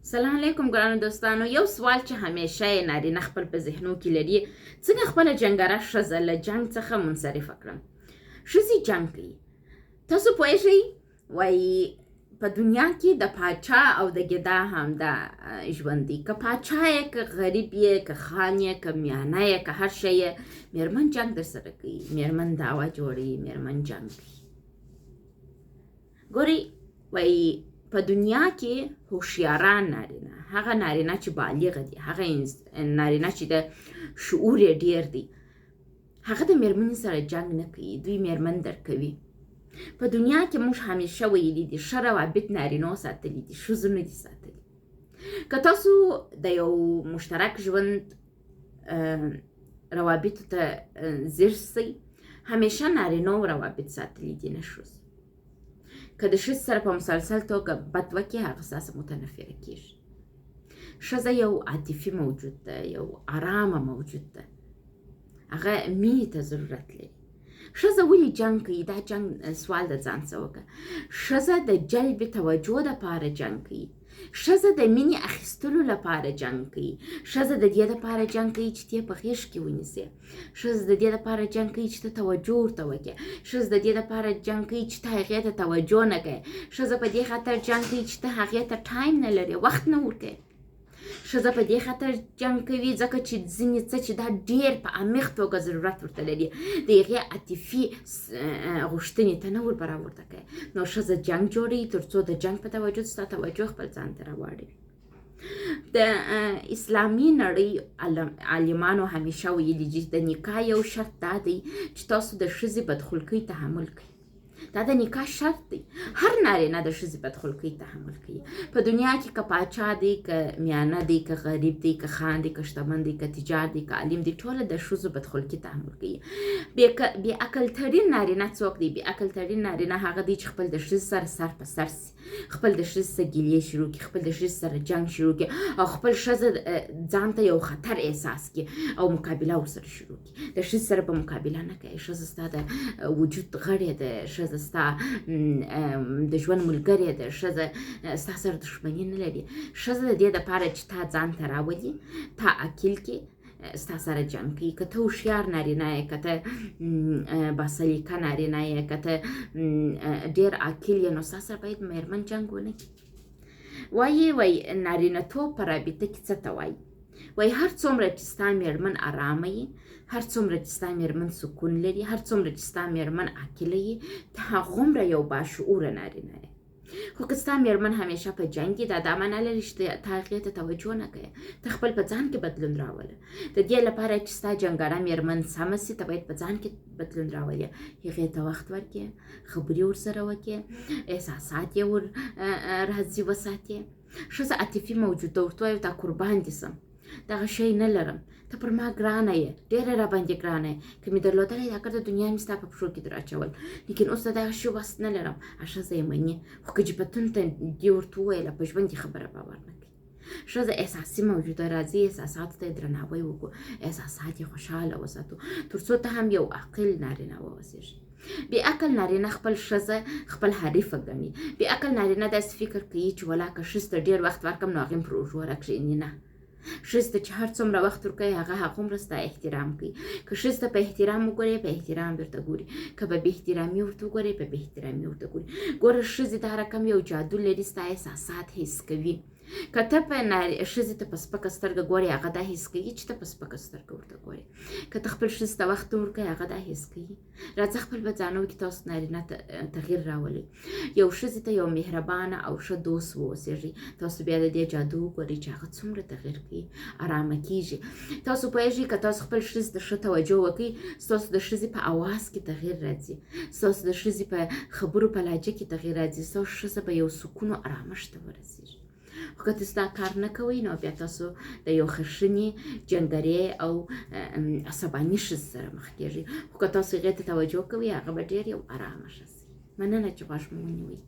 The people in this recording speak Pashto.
سلام علیکم ګرانو دوستانو. یو سوال چې همیشه یې نارینه خپل په ذهنو کې لري، څنګه خپله جنګاره ښځه له جنګ څخه منصرفه کړم. ښځې جنګ کوي. تاسو پوهیږئ وایي په دنیا کې د پاچا او د ګدا همدا ژوند دی. که پاچا یې، که غریب یې، که خان یې، که میانه یې، که هر شی یې، میرمن جنګ در سره کوي. میرمن دعوه جوړوي، میرمن جنګ کوي. ګورئ وایي په دنیا کې هوښیاران نارینه، هغه نارینه چې بالغه دي، هغه نارینه چې د شعور یې ډیر دی، هغه د میرمنې سره جنګ نه کوي، دوی میرمن درکوي. په دنیا کې موږ همیشه ویلي دي ښه روابط نارینو ساتلي دي، ښځو نه دي ساتلي. که تاسو د یو مشترک ژوند روابطو ته ځیر سئ، همیشه نارینو روابط ساتلي دي، نه ښځو. که د ښځې سره په مسلسل توګه بد وکړي، هغه ستاسې متنفره کېږي. ښځه یو عاطفي موجود ده، یو ارامه موجود ده، هغه مینې ته ضرورت لري. ښځه ولې جنګ کوي؟ دا جنګ سوال د ځان څه وکړه. ښځه د جلب توجه دپاره جنګ کوي. ښځه د مینې اخیستلو لپاره جنګ کوي. ښځه د دې لپاره جنګ کوي چې ته په غېږ کې ونیسې. ښځه د دې لپاره جنګ کوي چې ته توجه ورته وکړې. ښځه د دې لپاره جنګ کوي چې ته هغې ته توجه نه کوې. ښځه په دې خاطر جنګ کوي چې ته هغې ته ټایم نه لرې، وخت نه ورکوې. ښځه په دې خاطر جنګ کوي ځکه چې ځینې څه چې دا ډېر په عمیق توګه ضرورت ورته لري، د هغې عاطفي غوښتنې ته نه ور برآورده کوي. نو ښځه جنګ جوړوي تر څو د جنګ په توجه ستا توجه خپل ځان ته راواړوي. د اسلامي نړۍ عالمانو همیشه ویلي دي د نکاح یو شرط دا دی چې تاسو د ښځې بدخلقۍ تحمل کوئ. دا د نکاح شرط دی. هر نارینه د ښځې بدخلقۍ تحمل کوي. په دنیا کې که پاچا دی، که میانه دی، که غریب دی، که خان دی، که شتمن دی، که تجار دی، که عالم دی، ټوله د ښځو بدخلقي تحمل کوي. بې عقل ترین نارینه څوک دی؟ بې عقل ترین نارینه هغه دی چې خپل د ښځې سره سر په سر سي، خپل د ښځې سره ګیلې شروع کړي، خپل د ښځې سره جنګ شروع کړي، او خپل ښځه ځان ته یو خطر احساس کړي او مقابله ورسره شروع کړي. د ښځې سره به مقابله نه کوي. ښځه ستا د وجود غړې ده، ښځه ستا د ژوند ملګرې ده، ښځه ستا سره دښمني نه لري. ښځه د دې دپاره چې تا ځان ته راولي، تا عقل کې ستا سره جنګ کوي. که ته هوښیار نارینه یې، که ته باسلیقه نارینه یې، که ته ډېر عاقل یې، نو ستا سره باید میرمن جنګ ونه کړي. وایي نارینه‌توب په رابطه کې څه ته وایي؟ وایي هر څومره چې ستا میرمن ارامه یي، هر څومره چې ستا میرمن سکون لري، هر څومره چې ستا میرمن عاقله یي، ته هغومره یو باشعوره نارینه یې. خو که ستا میرمن همیشه په جنګ کې، دا معنا لري چې ته هغې ته توجه نه کوې. ته خپل په ځان کې بدلون راوله. د دې لپاره چې ستا جنګاره میرمن سمه سي، ته باید په ځان کې بدلون راولې. هغې ته وخت ورکړې، خبرې ورسره وکړې، احساسات یې ور راځي وساتې. ښځه عاطفي موجود ده. ورته وایي دا قربان دې سم، دغه شی نه لرم، ته پر ما ګرانه یې، ډېره راباندې ګرانه یې. که مې درلودلی دا کار د دنیا مې ستا په پښو کې در اچول، لیکن اوس د دغه شي وس نه لرم. ښځه یې مني. خو که جبتون ته دې ورته وویله، په ژوند کې خبره باور نه کوي. ښځه احساسي موجوده. راځي احساساتو ته یې درناوی وکړو، احساسات یې خوشحاله وساتو، تر څو ته هم یو عاقل نارینه واوسېږي. بې عقل نارینه خپل ښځه خپل حریفه ګڼي. بې عقل نارینه داسې فکر کوي چې ولا که ښځې ته ډېر وخت ورکړم نو هغې م پر اوږو راکښېني. نه، ښځې ته چې هر څومره وخت ورکوي، هغه هغومره ستا احترام کوي. که ښځې ته په احترام وګورې، په احترام درته ګوري. که په بې احترامي ورته وګورې، په بې احترامي ورته ګوري. ګوره ښځې دا رقم یو جادو لري، ستا احساسات حس کوي. که ته په ښځې ته په سپکه سترګه ګورې، هغه دا حس کوي چې ته په سپکه سترګه ورته ګورې. که ته خپل ښځې ته وخت ورکوې، هغه دا حس کوي. راځه خپل په ځانو کې تاسو نارینه تغییر راولئ. یو ښځې ته یو مهربانه او ښه دوست واوسېږئ. تاسو بیا د دې جادو وګورئ چې هغه څومره تغییر کوي، ارامه کېږي. تاسو پوهېږئ که تاسو خپل ښځې ته ښه توجه وکړئ، ستاسو د ښځې په اواز کې تغییر راځي، ستاسو د ښځې په خبرو په لهجه کې تغییر راځي، ستاسو ښځه به یو سکون او ارامښت ته ورسېږي. خو که تاسو دا کار نه کوئ، نو بیا تاسو د یو خښنې، جنګرې او عصباني ښځې سره مخ کېږئ. خو که تاسو هغې ته توجه کوئ، هغه به ډېر یو ارامه ښځه وي. مننه چې غوږ مو ونیوئ.